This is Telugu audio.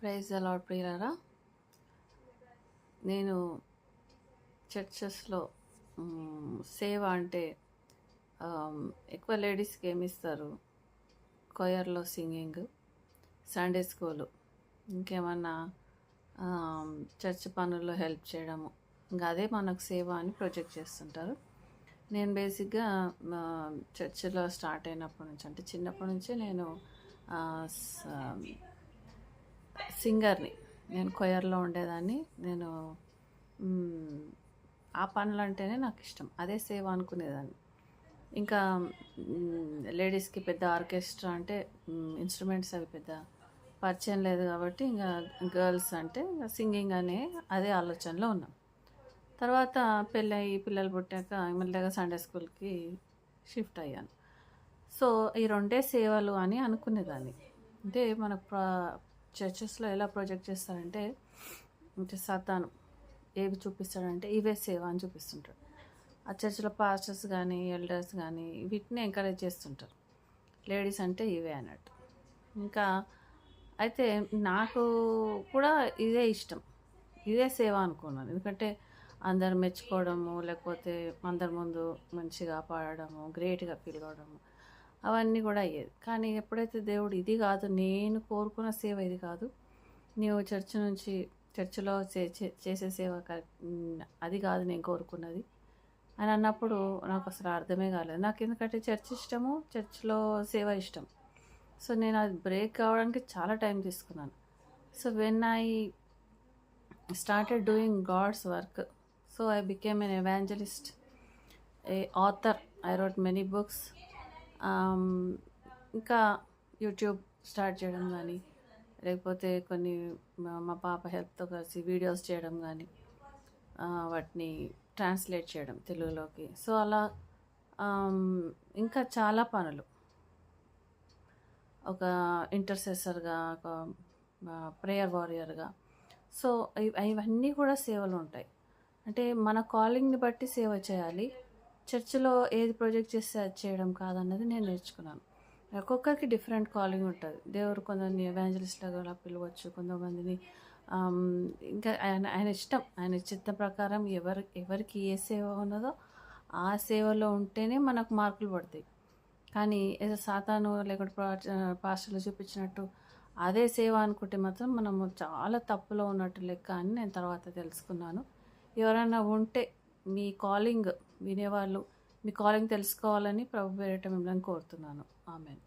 ప్రైజ్ ద లార్డ్ ప్రియులారా. నేను చర్చెస్లో సేవ అంటే ఎక్కువ లేడీస్కి ఏమిస్తారు, కొయర్లో సింగింగ్, సండే స్కూలు, ఇంకేమన్నా చర్చ్ పనుల్లో హెల్ప్ చేయడము, ఇంకా అదే మనకు సేవ అని ప్రొజెక్ట్ చేస్తుంటారు. నేను బేసిక్గా చర్చిలో స్టార్ట్ అయినప్పటి నుంచి, అంటే చిన్నప్పటి నుంచే నేను సింగర్ని. నేను కొయర్లో ఉండేదాన్ని. నేను ఆ పనులు అంటేనే నాకు ఇష్టం, అదే సేవ అనుకునేదాన్ని. ఇంకా లేడీస్కి పెద్ద ఆర్కెస్ట్రా అంటే ఇన్స్ట్రుమెంట్స్ అవి పెద్ద పరిచయం లేదు కాబట్టి ఇంకా గర్ల్స్ అంటే ఇంకా సింగింగ్ అనే అదే ఆలోచనలో ఉన్నాం. తర్వాత పెళ్ళయి పిల్లలు పుట్టాక మెల్లగా సండే స్కూల్కి షిఫ్ట్ అయ్యాను. సో ఈ రెండే సేవలు అని అనుకునేదాన్ని. అంటే మన చర్చెస్లో ఎలా ప్రొజెక్ట్ చేస్తారంటే, అంటే సాతాను ఏవి చూపిస్తాడంటే ఇవే సేవ అని చూపిస్తుంటాడు. ఆ చర్చిలో పాస్టర్స్ కానీ ఎల్డర్స్ కానీ వీటిని ఎంకరేజ్ చేస్తుంటారు, లేడీస్ అంటే ఇవే అన్నట్టు. ఇంకా అయితే నాకు కూడా ఇదే ఇష్టం, ఇదే సేవ అనుకున్నాను. ఎందుకంటే అందరు మెచ్చుకోవడము, లేకపోతే అందరి ముందు మంచిగా పాడడము, గ్రేట్గా ఫీల్ కావడము, అవన్నీ కూడా అయ్యేది. కానీ ఎప్పుడైతే దేవుడు ఇది కాదు, నేను కోరుకున్న సేవ ఇది కాదు, నీవు చర్చిలో చేసే సేవ అది కాదు నేను కోరుకున్నది అని అన్నప్పుడు నాకు అసలు అర్థమే కాలేదు. నాకు ఎందుకంటే చర్చ్ ఇష్టము, చర్చ్లో సేవ ఇష్టం. సో నేను అది బ్రేక్ కావడానికి చాలా టైం తీసుకున్నాను. So when I started doing God's work, so I became an evangelist, a author. I wrote many books. ఇంకా యూట్యూబ్ స్టార్ట్ చేయడం కానీ, లేకపోతే కొన్ని మా పాప హెల్ప్తో కలిసి వీడియోస్ చేయడం కానీ, వాటిని ట్రాన్స్లేట్ చేయడం తెలుగులోకి. సో అలా ఇంకా చాలా పనులు, ఒక ఇంటర్సెసర్గా, ఒక ప్రేయర్ వారియర్గా. సో ఇవన్నీ కూడా సేవలు ఉంటాయి. అంటే మన కాలింగ్ని బట్టి సేవ చేయాలి, చర్చిలో ఏది ప్రొజెక్ట్ చేస్తే అది చేయడం కాదన్నది నేను నేర్చుకున్నాను. ఒక్కొక్కరికి డిఫరెంట్ కాలింగ్ ఉంటుంది. దేవుడు కొంతమంది ఎవాంజలిస్ట్గా అలా పిలవచ్చు, కొంతమందిని ఇంకా ఆయన ఇష్టం, ఆయన చిత్త ప్రకారం ఎవరికి ఏ సేవ ఉన్నదో ఆ సేవలో ఉంటేనే మనకు మార్కులు పడతాయి. కానీ ఏదో సాతాను లేకపోతే పాస్టర్లు చూపించినట్టు అదే సేవ అనుకుంటే మాత్రం మనము చాలా తప్పులో ఉన్నట్టు లెక్క అని నేను తర్వాత తెలుసుకున్నాను. ఎవరైనా ఉంటే మీ కాలింగ్ వినేవాళ్ళు, మీ కాలింగ్ తెలుసుకోవాలని ప్రభు పేరిట మిమ్మల్ని కోరుతున్నాను. ఆమెన్.